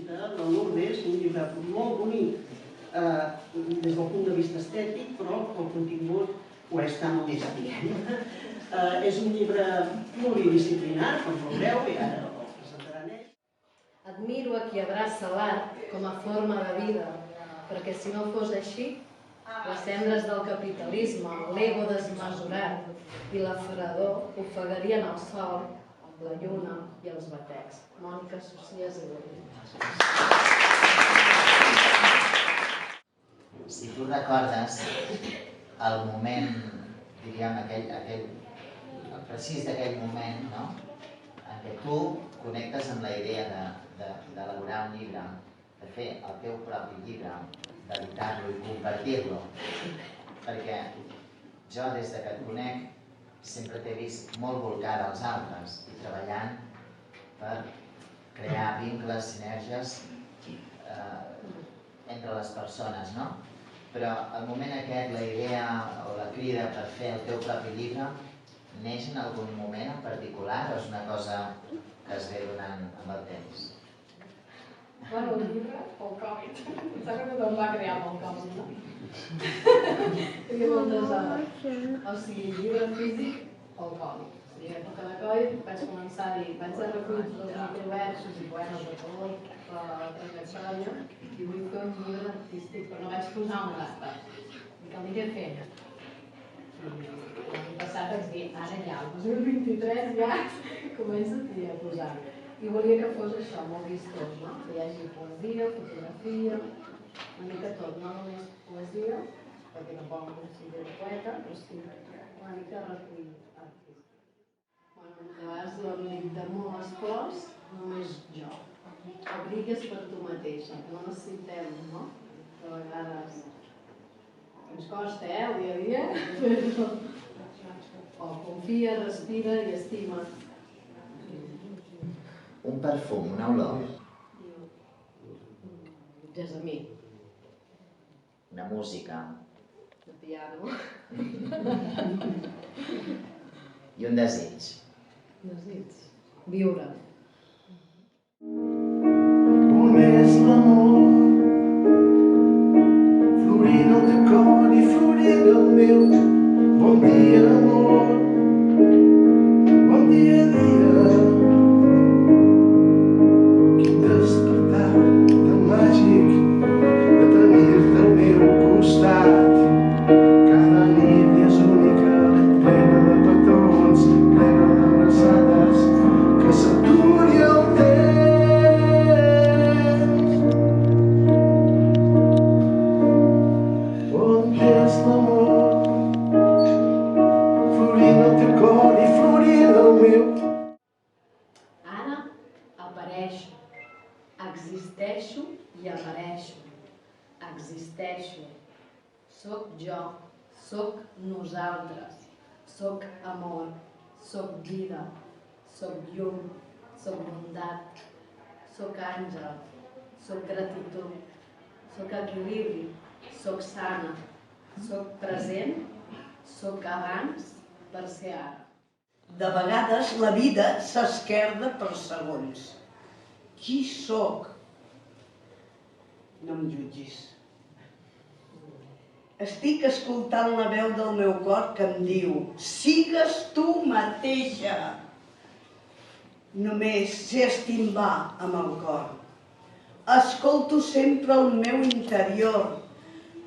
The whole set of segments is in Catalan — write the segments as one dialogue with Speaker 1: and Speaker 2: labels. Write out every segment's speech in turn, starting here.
Speaker 1: de la Lourdes, un llibre molt bonic des del punt de vista estètic, però el contingut ho és tant o més adient. És un llibre multidisciplinar, com veureu, i ara el presentaran ells.
Speaker 2: Admiro a qui abraça l'art com a forma de vida, perquè si no fos així, les cendres del capitalisme, l'ego desmesurat i la fredor ofegarien el sol amb la lluna i els batecs. Mònica Socias i Borrell.
Speaker 3: Si tu recordes el moment, diríem, el precís d'aquell moment, no? En què tu connectes amb la idea d'elaborar un llibre, de fer el teu propi llibre, d'editar-lo i compartir-lo. Perquè jo, des que et conec, sempre t'he vist molt volcada als altres i treballant per crear vincles, sinergies entre les persones, no? Però al moment aquest, la idea o la crida per fer el teu propi llibre neix en algun moment en particular o és una cosa que es ve donant amb el temps?
Speaker 2: Bueno, el llibre o el còmic. Em sembla que tothom va crear amb el còmic, no? Hi havia moltes hores. O sigui, llibre físic o el còmic. O sigui, a època de Covid vaig començar a dir, vaig a recollir els microversos i poemes de color per la trajectòria i vull fer un llibre artístic, però no vaig posar una data. I que aniré fent. L'any passat vaig dir, ara ja, el 2023 ja comença a posar. I volia que fos això, molt vistós, no? Que hi hagi poesia, fotografia, una mica tot, no només poesia, perquè tampoc no considero poeta, però sí una mica recull artístic. Bueno, de vegades l'únic de molt esforç, només jo. Abrigues per tu mateixa, no necessitem, no? De vegades ens costa, el dia a dia, o confia, respira i estima.
Speaker 3: Un perfum, una olor.
Speaker 2: Gessamí.
Speaker 3: Una música.
Speaker 2: De piano.
Speaker 3: I un desig.
Speaker 2: Desig. Viure.
Speaker 4: On és l'amor? Florint el teu cor i florint el meu. Bon dia, amor. Bon dia, dia. Quin despertar tan màgic de tenir-te al meu costat. Cada nit és única, plena de petons, plena d'abraçades, que s'aturi el temps. On és l'amor? Florint el teu cor i florint el meu.
Speaker 2: Ara apareixo, existeixo i apareixo, existeixo, soc jo, soc nosaltres, soc amor, soc vida, soc llum, soc bondat, soc àngel, soc gratitud, soc equilibri, soc sana, soc present, soc abans per ser ara.
Speaker 1: De vegades la vida s'esquerda per segons. Qui sóc? No em jutgis. Estic escoltant la veu del meu cor que em diu: sigues tu mateixa. Només sé estimbar amb el cor. Escolto sempre el meu interior.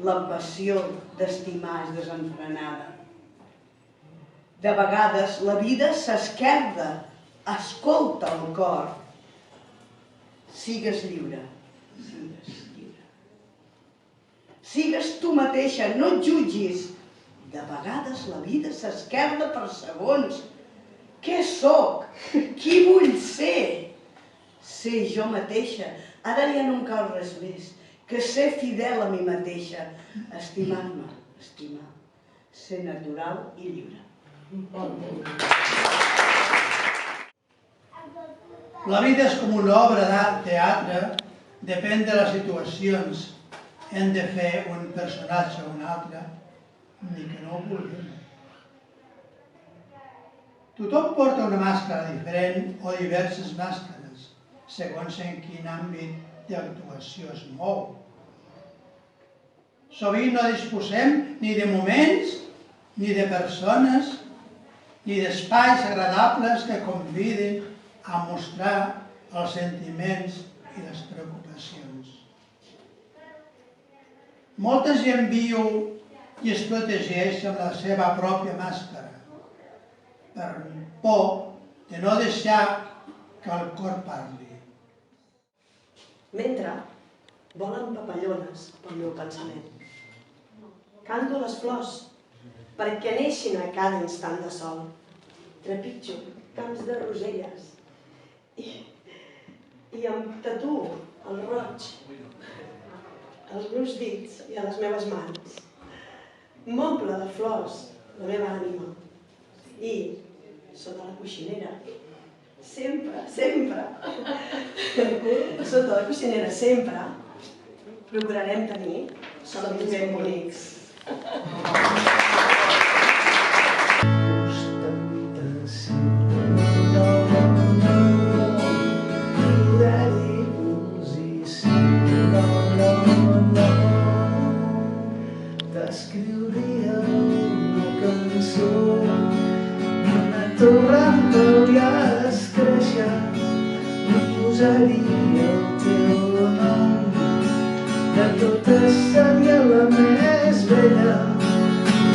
Speaker 1: La passió d'estimar és desenfrenada. De vegades la vida s'esquerda. Escolta el cor. Sigues lliure. Sigues lliure. Sigues tu mateixa, no et jutgis. De vegades la vida s'esquerda per segons. Què sóc? Qui vull ser? Ser jo mateixa. Ara ja no em cal res més que ser fidel a mi mateixa. Estimar-me, estimar. Ser natural i lliure.
Speaker 5: La vida és com una obra d'art, teatre, depèn de les situacions. Hem de fer un personatge o un altre, ni que no ho vulguem. Tothom porta una màscara diferent o diverses màscares. segons en quin àmbit d'actuació es mou. Sovint no disposem ni de moments, ni de persones, ni d'espais agradables que convidin a mostrar els sentiments i les preocupacions. Molta gent viu i es protegeix amb la seva pròpia màscara, per por de no deixar que el cor parli.
Speaker 6: Mentre volen papallones pel meu pensament. Canto les flors perquè neixin a cada instant de sol. Trepitjo camps de roselles i em tatuo el roig als meus dits i a les meves mans. M'omple de flors la meva ànima i sota la coixinera, sempre, sota la coixinera sempre, procurarem tenir somnis ben bonics.
Speaker 4: T'escriuria una cançó, una torre amb teories créixer, i posaria el teu nom. De totes seria la més bella,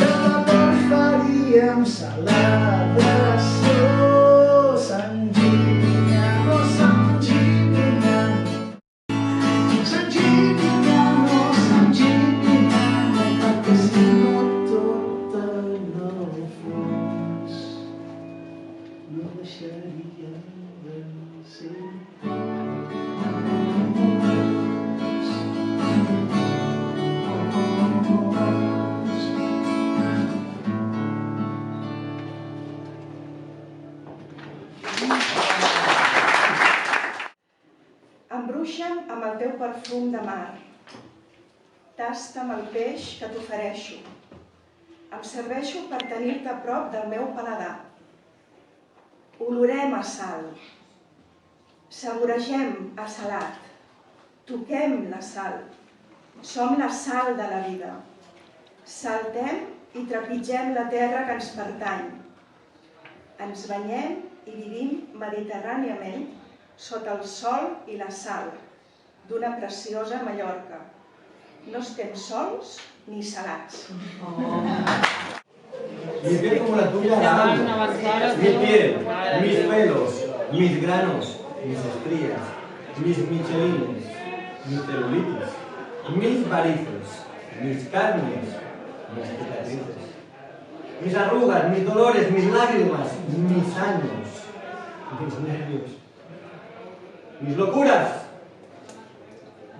Speaker 4: de l'amor faríem celebració. Sant Gimignano, Sant Gimignano, Sant Gimignano, Sant Gimignano, perquè si no tot en el fons no deixaria de ser.
Speaker 7: Embruixa'm amb el teu perfum de mar. Tasta'm el peix que t'ofereixo. Em serveixo per tenir-te a prop del meu paladar. Olorem a sal. Saboregem a salat. Toquem la sal. Som la sal de la vida. Saltem i trepitgem la terra que ens pertany. Ens banyem i vivim mediterràniament sota el sol i la sal d'una preciosa Mallorca. No estem sols ni salats.
Speaker 8: Mi piel como la tuya la amo. Mi piel, mis pelos, mis granos, mis estrías, mis michelines, mis celulitis, mis varices, mis carnes, mis cicatrices, mis arrugas, mis dolores, mis lágrimas, mis años, mis nervios, mis locuras,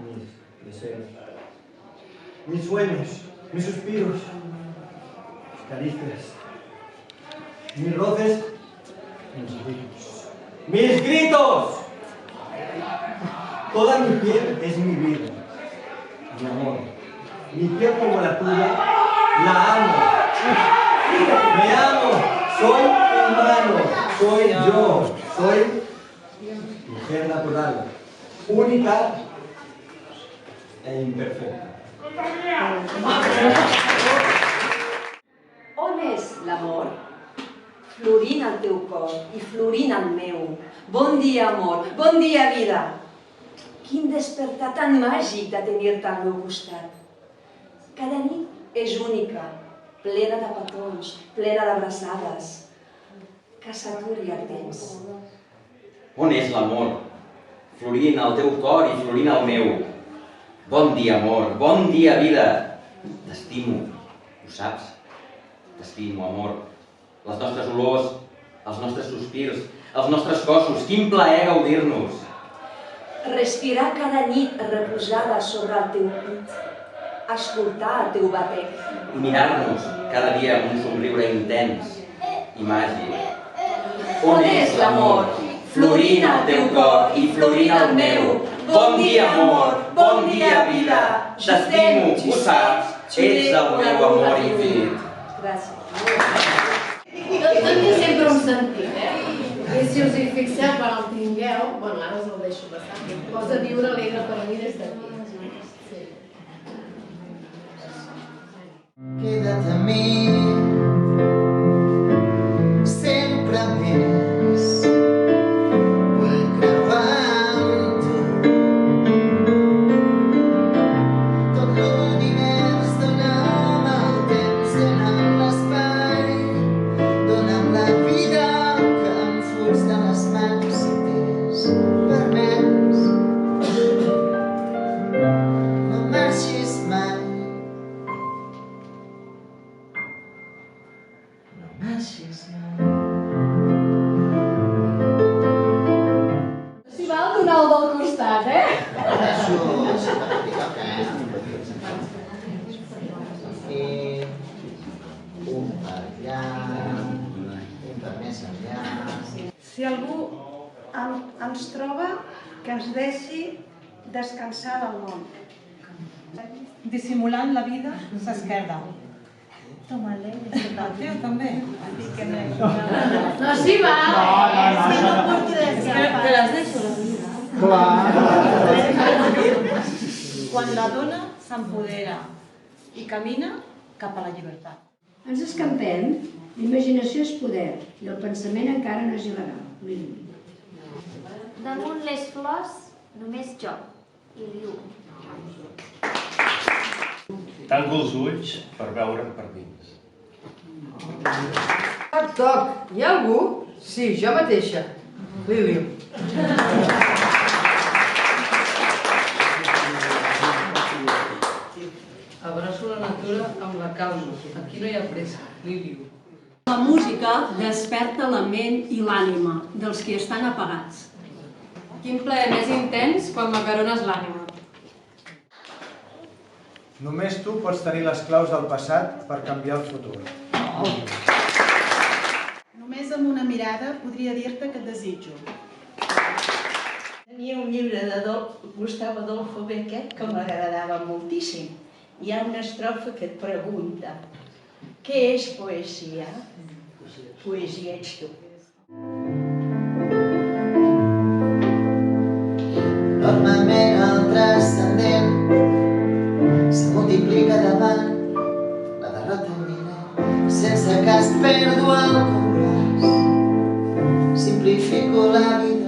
Speaker 8: mis deseos, mis sueños, mis suspiros, mis caricias, mis roces, mis gritos. Toda mi piel es mi vida, mi amor. Mi piel como la tuya, la amo. Me amo, soy humano, soy yo, soy mujer natural, única e imperfecta.
Speaker 6: On és l'amor? Florint al teu cor i florint al meu. Bon dia, amor. Bon dia, vida. Quin despertar tan màgic de tenir-te al meu costat. Cada nit és única, plena de petons, plena d'abraçades. Que s'aturi el temps.
Speaker 9: On és l'amor? Florint al teu cor i florint al meu. Bon dia, amor. Bon dia, vida. T'estimo, ho saps? T'estimo, amor. Les nostres olors, els nostres sospirs, els nostres cossos. Quin plaer gaudir-nos.
Speaker 6: Respirar cada nit reposada sobre el teu pit. Escoltar el teu batec.
Speaker 9: I mirar-nos cada dia amb un somriure intens i màgic.
Speaker 6: On és l'amor? Florint al teu cor i florint al meu. Bon dia, amor. Bon dia, vida.
Speaker 9: T'estimo, ho saps. Ets el meu amor infinit.
Speaker 6: Gràcies.
Speaker 2: Tot té sempre un sentit, I si us hi fixeu, quan el tingueu, bueno, ara us el deixo passar, posa viure alegre per mi des d'aquí. Sí.
Speaker 3: Queda't a mi sempre més. Vull creuar amb tu tot l'univers. Dona'm el temps, dona'm l'espai, dona'm la vida que em fuig de les mans si t'és permès. No marxis mai.
Speaker 2: Si val donar el del costat,
Speaker 3: Deixo simpàtic, I un per allà, un per més enllà.
Speaker 7: Si algú ens troba, que ens deixi descansar del món.
Speaker 10: Dissimulant la vida s'esquerda. Toma-le, el teu també.
Speaker 2: No, sí, va!
Speaker 10: Te les deixo, la vida. Quan la dona s'empodera i camina cap a la llibertat.
Speaker 11: Ens escampem, l'imaginació és poder i el pensament encara no és il·legal.
Speaker 12: Damunt les flors, només jo i Liu.
Speaker 13: Tanco els ulls per veure'm per dins.
Speaker 14: Toc, toc, hi ha algú? Sí, jo mateixa. Lili. Abraço la natura amb la causa. Aquí no hi ha pressa. Lili.
Speaker 11: La música desperta la ment i l'ànima dels que estan apagats.
Speaker 10: Quin plaer més intens quan m'acarones l'ànima.
Speaker 15: Només tu pots tenir les claus del passat per canviar el futur.
Speaker 7: Només amb una mirada podria dir-te que et desitjo.
Speaker 1: Tenia un llibre de Gustavo Adolfo Bécquer que m'agradava moltíssim. Hi ha una estrofa que et pregunta: què és poesia? Poesia ets tu.
Speaker 3: Normalment el transcendent se multiplica davant la derrota imminent. Sense cas perdo el compàs, simplifico la vida